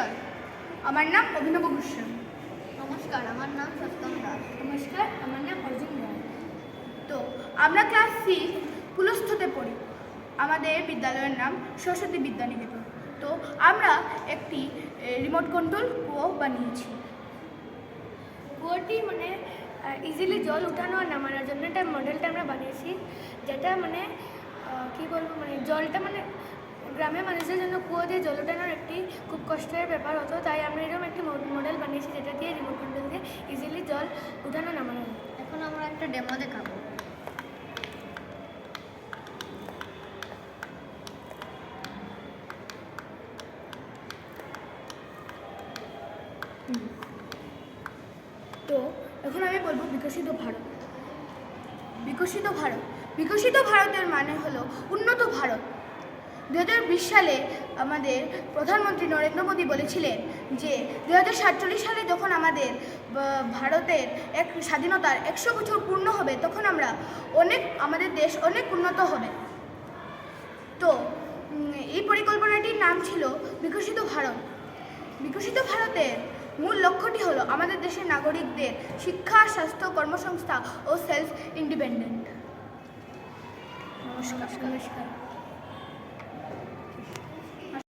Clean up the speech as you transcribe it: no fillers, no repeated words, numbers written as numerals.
নমস্কার, আমার নাম অভিনব গোস্বামী। নমস্কার, আমার নাম সত্যম দাস। নমস্কার, আমার নাম অর্জুন রায়। তো আমরা ক্লাস 6 কুলস্থতে পড়ি। আমাদের বিদ্যালয়ের নাম সরস্বতী বিদ্যানিকেতন। তো আমরা একটি রিমোট কন্ট্রোল কুয়ো বানিয়েছি। কুয়োটি ইজিলি জল উঠানো আর নামানোর জন্য একটা মডেলটা আমরা বানিয়েছি, যেটা কি বলবো জলটা গ্রামের মানুষের জন্য কুয়ো দিয়ে জল ওঠানোর একটি খুব কষ্টের ব্যাপার হতো, তাই আমরা এরকম একটি মডেল বানিয়েছি যেটা দিয়ে রিমোট কন্ট্রোল দিয়ে ইজিলি জল উঠানো নামানো যায়। এখন আমরা একটা ডেমো দেখাবো। তো এখন আমি বলবো বিকশিত ভারত। বিকশিত ভারতের মানে হলো উন্নত ভারত। 2020 সালে আমাদের প্রধানমন্ত্রী নরেন্দ্র মোদী বলেছিলেন যে 2047 সালে যখন আমাদের ভারতের স্বাধীনতার 100 বছর পূর্ণ হবে, তখন আমাদের দেশ অনেক উন্নত হবে। তো এই পরিকল্পনাটির নাম ছিল বিকশিত ভারত। বিকশিত ভারতের মূল লক্ষ্যটি হলো আমাদের দেশের নাগরিকদের শিক্ষা, স্বাস্থ্য, কর্মসংস্থান ও সেলফ ইন্ডিপেন্ডেন্ট। নমস্কার।